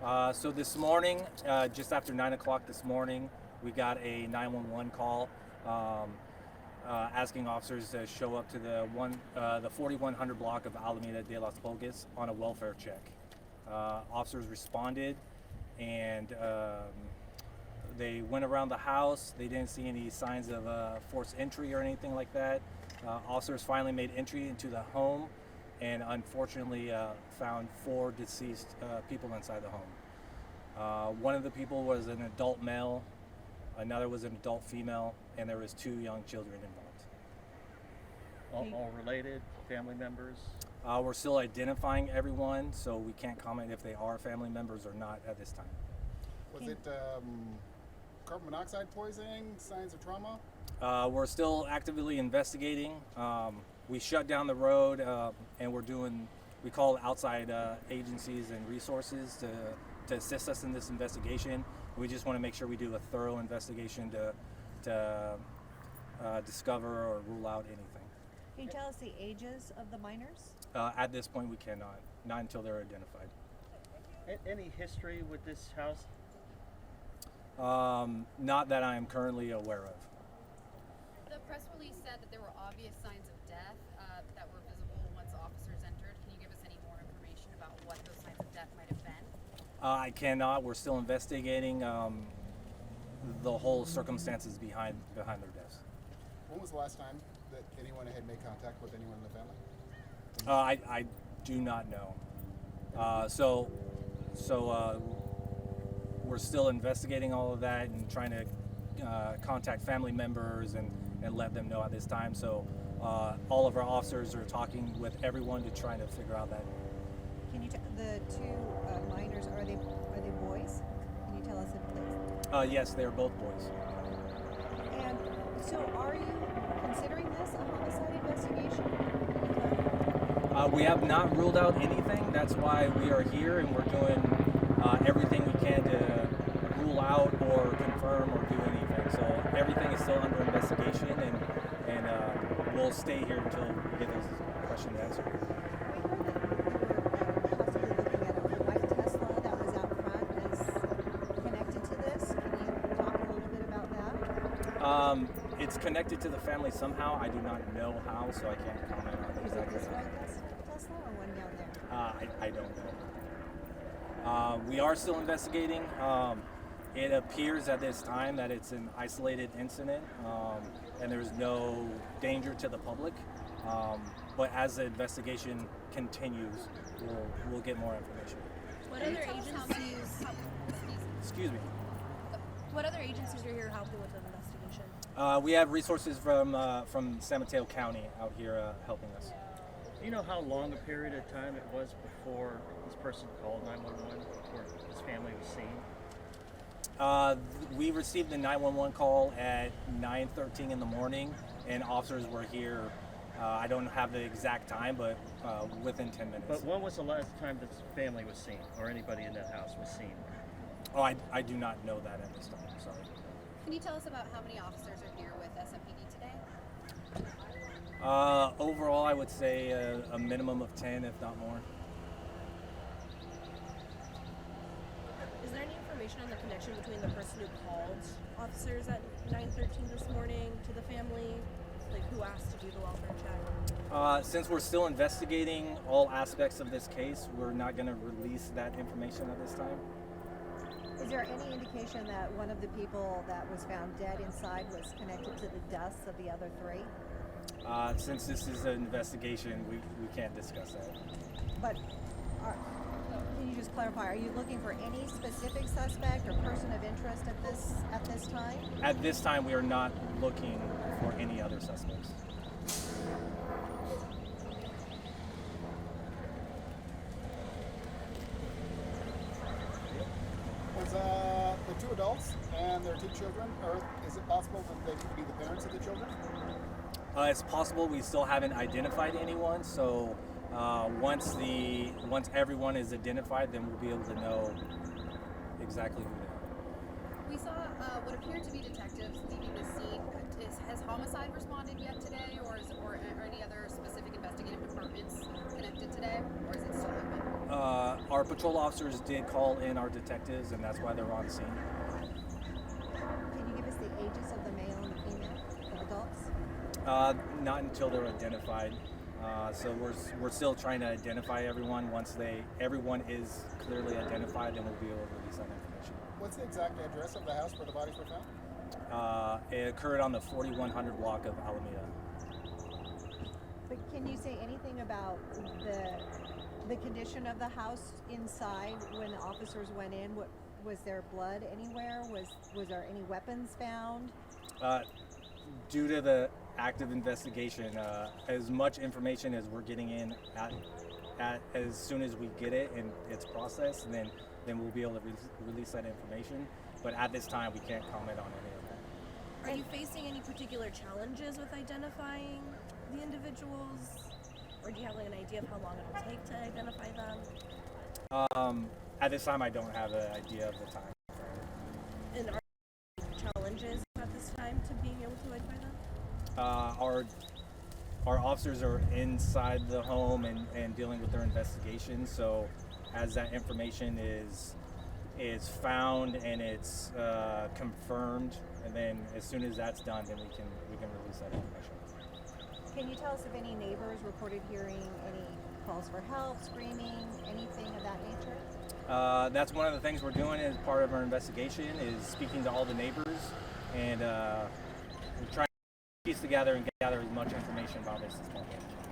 So this morning, just after 9 o'clock this morning, we got a 911 call asking officers to show up to the 4100 block of Alameda de las Pulgas on a welfare check. Officers responded, and they went around the house. They didn't see any signs of forced entry or anything like that. Officers finally made entry into the home and unfortunately found 4 deceased people inside the home. One of the people was an adult male, another was an adult female, and there was 2 young children involved. All related, family members? We're still identifying everyone, so we can't comment if they are family members or not at this time. Was it carbon monoxide poisoning, signs of trauma? We're still actively investigating. We shut down the road and we call outside agencies and resources to assist us in this investigation. We just want to make sure we do a thorough investigation to discover or rule out anything. Can you tell us the ages of the minors? At this point, we cannot. Not until they're identified. Any history with this house? Not that I am currently aware of. The press release said that there were obvious signs of death that were visible once officers entered. Can you give us any more information about what those signs of death might have been? I cannot. We're still investigating the whole circumstances behind their deaths. When was the last time that anyone had made contact with anyone in the family? I do not know. So we're still investigating all of that and trying to contact family members and let them know at this time. So all of our officers are talking with everyone to try to figure out that. Can you the 2 minors, are they boys? Can you tell us if they? Yes, they're both boys. And so are you considering this a homicide investigation? We have not ruled out anything. That's why we are here, and we're doing everything we can to rule out or confirm or do anything. So everything is still under investigation, and we'll stay here until we get those questions answered. We heard that you were possibly looking at a white Tesla that was out front as connected to this. Can you talk a little bit about that? It's connected to the family somehow. I do not know how, so I can't comment on Is it exactly. this white Tesla or one down there? I don't know. We are still investigating. It appears at this time that it's an isolated incident and there's no danger to the public. But as the investigation continues, we'll get more information. What other agencies? Excuse me. What other agencies are here helping with the investigation? We have resources from San Mateo County out here helping us. Do you know how long a period of time it was before this person called 911 or his family was seen? We received the 911 call at 9:13 in the morning, and officers were here. I don't have the exact time, but within 10 minutes. But when was the last time this family was seen or anybody in that house was seen? Oh, I do not know that at this time. I'm sorry. Can you tell us about how many officers are here with SMPD today? Overall, I would say a minimum of 10, if not more. Is there any information on the connection between the person who called officers at 9:13 this morning to the family? Like who asked to do the welfare check? Since we're still investigating all aspects of this case, we're not going to release that information at this time. Is there any indication that one of the people that was found dead inside was connected to the deaths of the other 3? Since this is an investigation, we can't discuss that. But can you just clarify, are you looking for any specific suspect or person of interest at this time? At this time, we are not looking for any other suspects. Was the 2 adults and their 2 children, or is it possible that they could be the parents of the children? It's possible. We still haven't identified anyone, so once everyone is identified, then we'll be able to know exactly who they are. We saw what appeared to be detectives leaving the scene. Has homicide responded yet today, or any other specific investigative departments connected today, or is it still open? Our patrol officers did call in our detectives, and that's why they're on scene. Can you give us the ages of the male and the female, the adults? Not until they're identified. So we're still trying to identify everyone. Once everyone is clearly identified, then we'll be able to release that information. What's the exact address of the house where the bodies were found? It occurred on the 4100 block of Alameda. But can you say anything about the condition of the house inside when the officers went in? What was there blood anywhere? Was there any weapons found? Due to the active investigation, as much information as we're getting in at as soon as we get it and it's processed, and then we'll be able to release that information. But at this time, we can't comment on any of that. Are you facing any particular challenges with identifying the individuals? Or do you have like an idea of how long it'll take to identify them? At this time, I don't have an idea of the time. And are there any challenges at this time to being able to identify them? Our officers are inside the home and dealing with their investigation. So as that information is found and it's confirmed, and then as soon as that's done, then we can release that information. Can you tell us if any neighbors reported hearing any calls for help, screaming, anything of that nature? That's one of the things we're doing as part of our investigation, is speaking to all the neighbors, and we're trying to piece together and gather as much information about this as possible.